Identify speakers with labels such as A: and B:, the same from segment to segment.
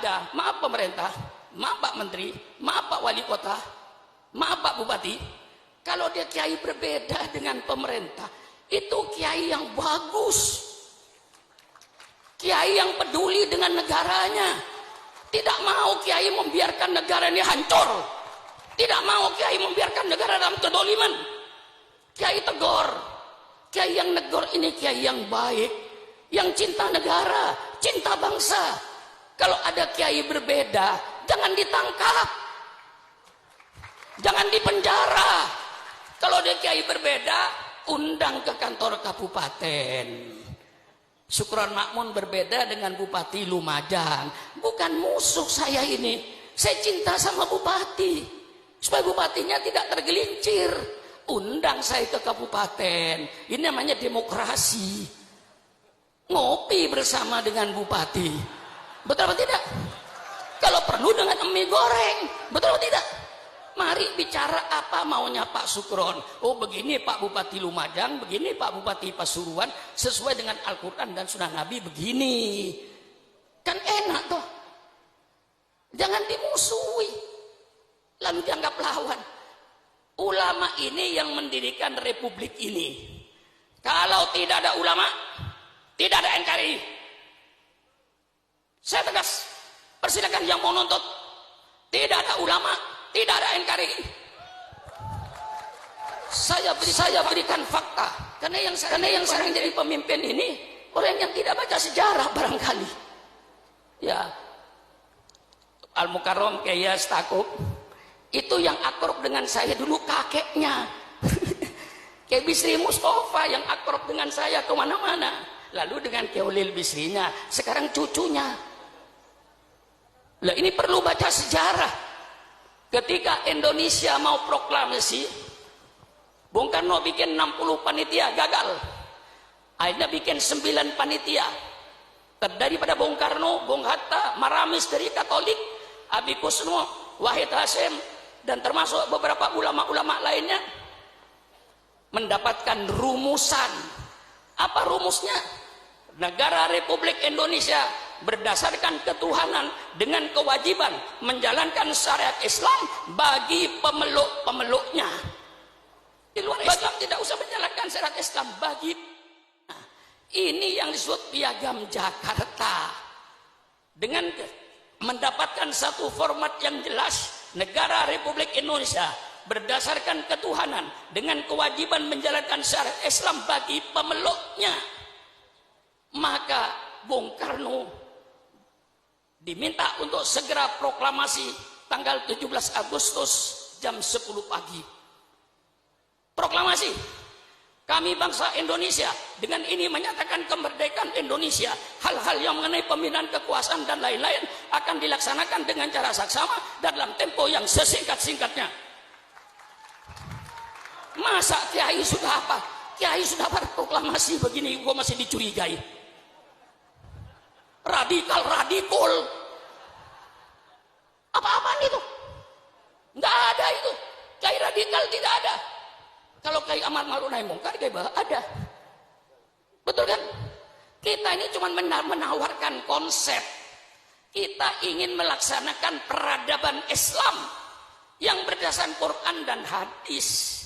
A: ada, maaf pemerintah, maaf Pak Menteri, maaf Pak Wali Kota, maaf Pak Bupati, kalau dia kiai berbeda dengan pemerintah, itu kiai yang bagus, kiai yang peduli dengan negaranya, tidak mau kiai membiarkan negara ini hancur, tidak mau kiai membiarkan negara dalam kedoliman. Kiai tegur, kiai yang negor ini kiai yang baik, yang cinta negara, cinta bangsa. Kalau ada kiai berbeda, jangan ditangkap, jangan dipenjara. Kalau ada kiai berbeda, undang ke kantor kabupaten. Syukron Makmun berbeda dengan Bupati Lumajang. Bukan musuh saya ini, saya cinta sama bupati, supaya bupatinya tidak tergelincir. Undang saya ke kabupaten. Ini namanya demokrasi. Ngopi bersama dengan bupati. Betul atau tidak? Kalau perlu dengan mie goreng. Betul atau tidak? Mari bicara apa maunya Pak Sukron. Oh begini Pak Bupati Lumajang, begini Pak Bupati Pasuruan, sesuai dengan Al-Quran dan Sunnah Nabi begini. Kan enak toh. Jangan dimusuhi, lalu dianggap lawan. Ulama ini yang mendirikan republik ini. Kalau tidak ada ulama, tidak ada NKRI. Saya tegas, persilakan yang mau nuntut. Tidak ada ulama, tidak ada NKRI. Saya berikan fakta. Karena yang sekarang jadi pemimpin ini orang yang tidak baca sejarah barangkali. Ya, Al-Mukarram Kiai Stakuf itu yang akrab dengan saya dulu kakeknya. Kiai Bisri Mustafa yang akrab dengan saya kemana-mana. Lalu dengan Kiai Ulil Bisrinya, sekarang cucunya. Lah ini perlu baca sejarah. Ketika Indonesia mau proklamasi, Bung Karno bikin 60 panitia, gagal. Akhirnya bikin 9 panitia. Terdiri pada Bung Karno, Bung Hatta, Maramis dari Katolik, Abi Kusno, Wahid Hasyim, dan termasuk beberapa ulama-ulama lainnya mendapatkan rumusan. Apa rumusnya? Negara Republik Indonesia berdasarkan ketuhanan dengan kewajiban menjalankan syariat Islam bagi pemeluk-pemeluknya. Di luar Islam tidak usah menjalankan syariat Islam bagi. Nah, ini yang disebut Piagam Jakarta. Dengan mendapatkan satu format yang jelas, negara Republik Indonesia berdasarkan ketuhanan dengan kewajiban menjalankan syariat Islam bagi pemeluknya. Maka Bung Karno diminta untuk segera proklamasi tanggal 17 Agustus jam 10 pagi. Proklamasi, kami bangsa Indonesia dengan ini menyatakan kemerdekaan Indonesia. Hal-hal yang mengenai pembinaan kekuasaan dan lain-lain akan dilaksanakan dengan cara saksama dalam tempo yang sesingkat-singkatnya. Masa kiai sudah apa? Kiai sudah berproklamasi begini, gua masih dicurigai. Radikal. Apa-apaan itu? Nggak ada itu. Kiai radikal tidak ada. Kalau Kiai Amar Ma'ruf Nahi Munkar, Kiai Bah ada. Betul kan? Kita ini cuma menawarkan konsep. Kita ingin melaksanakan peradaban Islam yang berdasarkan Quran dan hadis.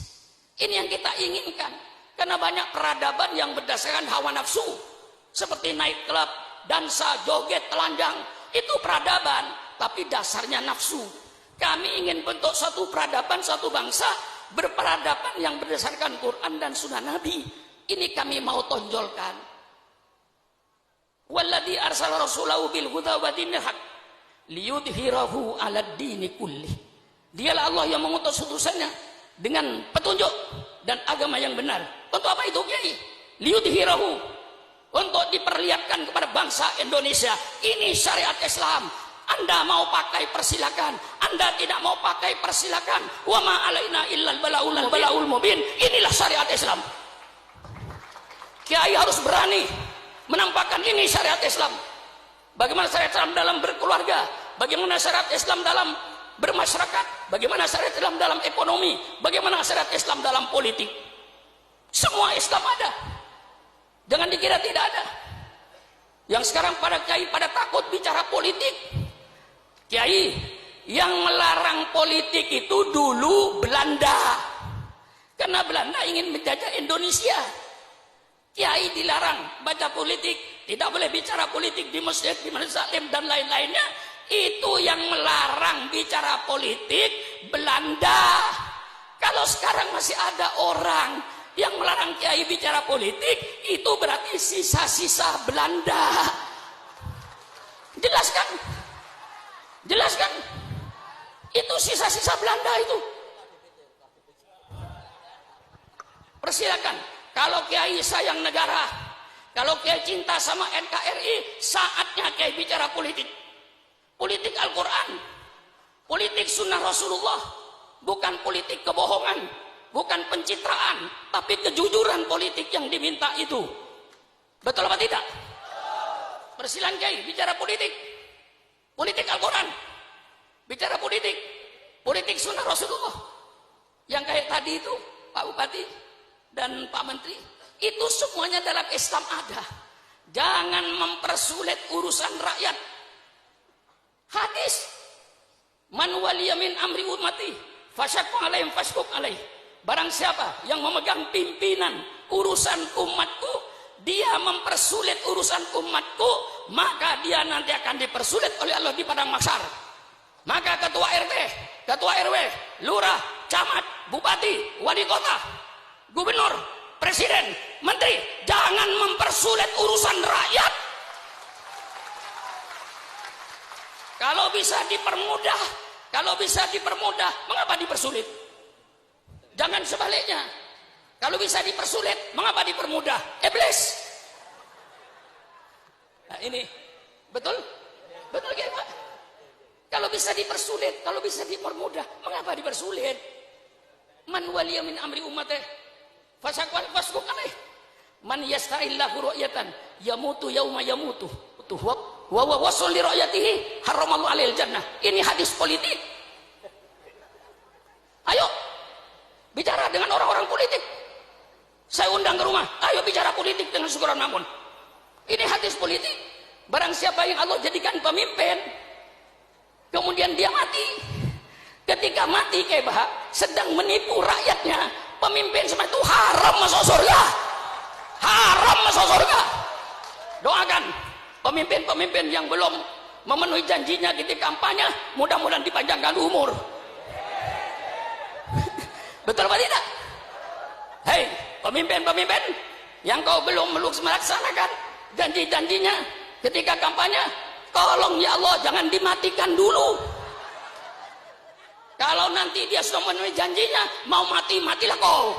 A: Ini yang kita inginkan. Karena banyak peradaban yang berdasarkan hawa nafsu. Seperti night club, dansa, joget, telanjang. Itu peradaban, tapi dasarnya nafsu. Kami ingin bentuk satu peradaban, satu bangsa berperadaban yang berdasarkan Quran dan Sunnah Nabi. Ini kami mau tonjolkan. Walladzi arsala rasulahu bil huda wa dinil haq liyudhhirahu 'alad dini kulli. Dialah Allah yang mengutus utusannya dengan petunjuk dan agama yang benar. Untuk apa itu, Kiai? Liyudhhirahu, untuk diperlihatkan kepada bangsa Indonesia, ini syariat Islam. Anda mau pakai persilakan, Anda tidak mau pakai persilakan. Wa ma alaina illal balaul mubin. Inilah syariat Islam. Kiai harus berani menampakkan ini syariat Islam. Bagaimana syariat Islam dalam berkeluarga, bagaimana syariat Islam dalam bermasyarakat, bagaimana syariat Islam dalam ekonomi, bagaimana syariat Islam dalam politik. Semua Islam ada. Jangan dikira tidak ada. Yang sekarang pada kiai pada takut bicara politik. Kiai yang melarang politik itu dulu Belanda. Karena Belanda ingin menjajah Indonesia. Kiai dilarang baca politik, tidak boleh bicara politik di masjid, di majelis taklim dan lain-lainnya. Itu yang melarang bicara politik Belanda. Kalau sekarang masih ada orang yang melarang kiai bicara politik, itu berarti sisa-sisa Belanda. Jelaskan? Jelaskan? Itu sisa-sisa Belanda itu. Persilakan. Kalau kiai sayang negara, kalau kiai cinta sama NKRI, saatnya kiai bicara politik. Politik Al-Quran, politik sunnah Rasulullah, bukan politik kebohongan, bukan pencitraan, tapi kejujuran politik yang diminta itu. Betul apa tidak? Persilakan kiai bicara politik, politik Al-Quran, bicara politik, politik sunnah Rasulullah. Yang kayak tadi itu Pak Bupati dan Pak Menteri, itu semuanya dalam Islam ada. Jangan mempersulit urusan rakyat. Hadis, man waliya min amri ummati fasyaqqa alaihim fashquq alaih. Barang siapa yang memegang pimpinan urusan umatku, dia mempersulit urusan umatku, maka dia nanti akan dipersulit oleh Allah di padang mahsyar. Maka ketua RT, ketua RW, lurah, camat, bupati, wali kota, gubernur, presiden, menteri, jangan mempersulit urusan rakyat. Kalau bisa dipermudah, mengapa dipersulit? Jangan sebaliknya. Kalau bisa dipersulit, mengapa dipermudah? Iblis. Nah ini, betul? Betul ya Pak? Kalau bisa dipersulit, kalau bisa dipermudah, mengapa dipersulit? Man waliya min amri umatih fasaqwal fasquq alaih. Man yasta'illahu ru'yatan yamutu yauma yamutu. Wa wasul li ra'yatihi haramallahu alaihil jannah. Ini hadis politik. Ayo bicara dengan orang-orang politik. Saya undang ke rumah. Ayo bicara politik dengan Syukuran Makmun. Ini hadis politik. Barang siapa yang Allah jadikan pemimpin, kemudian dia mati. Ketika mati kayak bah, sedang menipu rakyatnya, pemimpin seperti itu haram masuk surga. Haram masuk surga. Doakan pemimpin-pemimpin yang belum memenuhi janjinya ketika kampanye, mudah-mudahan dipanjangkan umur. Betul apa tidak? Hei, pemimpin-pemimpin yang kau belum melaksanakan janji-janjinya ketika kampanye, tolong ya Allah jangan dimatikan dulu. Kalau nanti dia sudah memenuhi janjinya, mau mati, matilah kau.